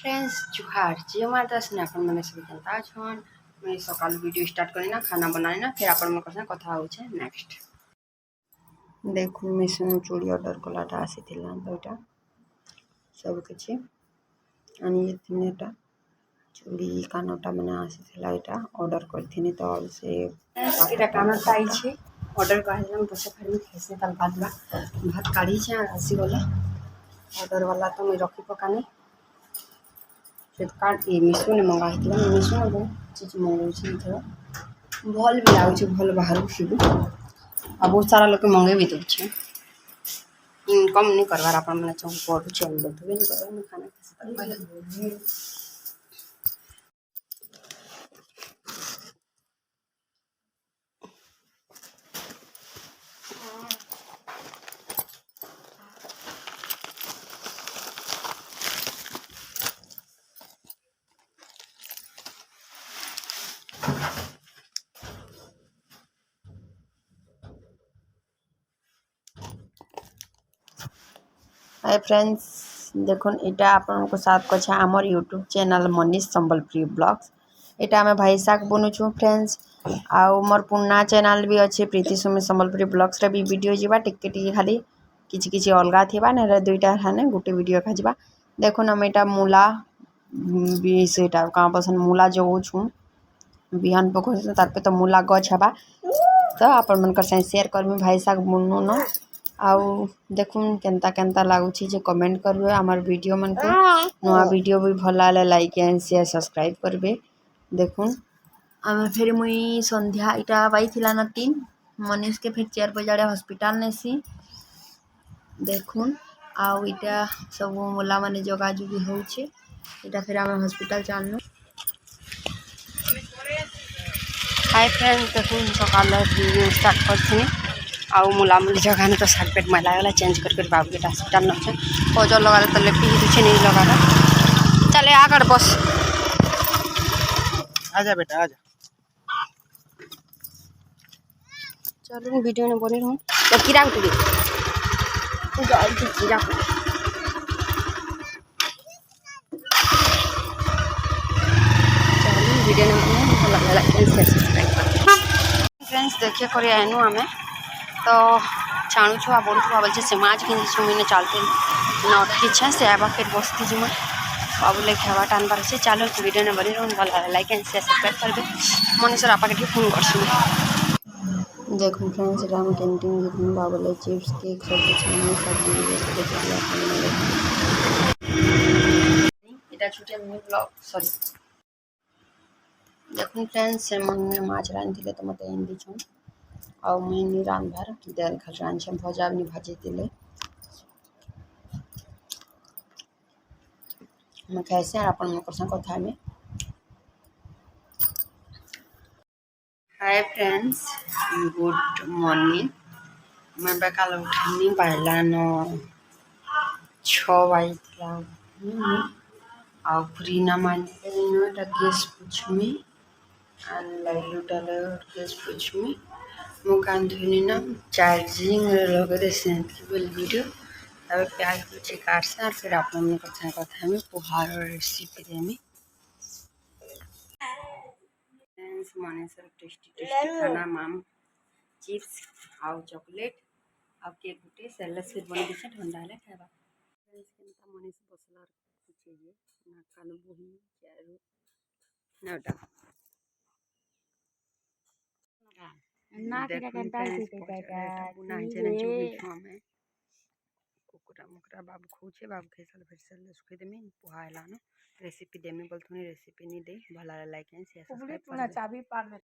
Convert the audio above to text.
friends जुहार जी माता स्ने अपन मैंने सब जनता छन मैं सकाल वीडियो स्टार्ट करना खाना बनाना फिर अपन मन करसा कथा होचे नेक्स्ट देखो मिशन चूड़ी ऑर्डर कलाटा आसीथिला तो एटा सब किछि अनि एतिनेटा चूड़ी कानोटा माने आसीथिला एटा ऑर्डर करथिनी तो से एटा कानोटा आइछि ऑर्डर करहिलम बस फेर खेसे तल बादला भात काढी छै आसी गला ऑर्डर वाला तो मैं रखी पकानी फ्लिपकार्ट ये मिशो ने मंगा मिशो ने बहुत चीज मंगाई भल भी लागे भल बाहर सब आ बहुत सारा लोग मंगे भी दे इनकम नहीं करवार अपन मैंने चाहूँ पढ़ू देखिए नहीं खाना हाय फ्रेंड्स देखो इटा आपन को साथ को छे हमर YouTube channel Manish Sambalpuri blogs इटा में भाई साग बनुछु फ्रेंड्स आ मोर पुन्ना चैनल भी अच्छे प्रीति सुमी संबलपुरी ब्लॉग्स रे भी वीडियो जीवा टिके खाली किछि किछि अलगा थिबा ने दुईटा हाने गुटे वीडियो खाजिबा देखो न मेटा मूला भी सेटा का पसंद मूला जो छु बिहान पको तार पे तो मूला गछ हबा तो अपन मन कर शेयर करमी भाई साग बुननु न आउ देखुन केंता केंता लागुछि जे कमेंट करबे हमर वीडियो मन के नवा वीडियो भी भला ले लाइक एंड शेयर सब्सक्राइब करबे देखुन आमे फिर मुई संध्या इटा बाई थिला न 3 मनीष के फिर 4 बजे हॉस्पिटल नेसी देखुन आउ इटा सब मोला माने जगा जुगी होउछे इटा फिर आमे हॉस्पिटल चालनु हाय फ्रेंड्स देखुन सकाल वीडियो स्टार्ट करथि आउ मुला मुली जगह ने तो शर्ट पेट मैला गला चेंज कर बाबू के हॉस्पिटल न छे फौजर लगा तो लेपी पीछे नहीं लगा रहा चले आकर बस आजा बेटा आजा चलो वीडियो ने बनी रहूं तो कीड़ा उठ गई तो जल्दी कीड़ा चलो वीडियो ने बनी भला like and share subscribe friends देखिए करे आइनु हमें तो छाणु छुआ बड़ू छुआ बोलছে से माछ किन सुमिने चलते न अटकी से आबा फिर बसती जी मैं बाबू ले खावा टान पर से चलो वीडियो ने बनी रहूं भला लाइक एंड शेयर सब्सक्राइब करबे मनीषर आपा के फोन करछु देखो फ्रेंड्स राम कैंटीन देखो बाबू ले चिप्स केक सब कुछ हमने सब वीडियो देखिए अपन एटा छुटे मिनी ब्लॉग सॉरी देखो फ्रेंड्स से मन में माछ रान दिले तो मते हिंदी छु आ मुई रांधबार दाल खाल रान छे भजा भी भाजी दिले मैं कैसे अपन मन करसा कथा में हाय फ्रेंड्स गुड मॉर्निंग मैं बेकाल उठनी बाहला न 6 बजला आ फ्रीना मान एटा गैस पुछमी आ लाइट डाले गैस पुछमी मुकान धुनी ना चार्जिंग लगे दे सेंट बोल वीडियो तब प्याज कुछ काटसा और फिर आप मन कथा में पोहार रेसिपी देमी फ्रेंड्स माने सब टेस्टी टेस्टी खाना माम चिप्स आउ चॉकलेट आ केक गुटे सेलेस से बन दिसे ठंडा ले खाबा फ्रेंड्स केनता मनीष बसला पूछे जे ना कान बोही चारू नोटा ना केटा केनता जीते काका पुना जने जुगी हमें कुकुरा मुकरा बाबू खोचे बाबू खेसल फिर सेल सुखे देमी पोहायला न रेसिपी देमी बोलथुनी रेसिपी नहीं दे भला लाइक एंड शेयर सब्सक्राइब कर चाबी पार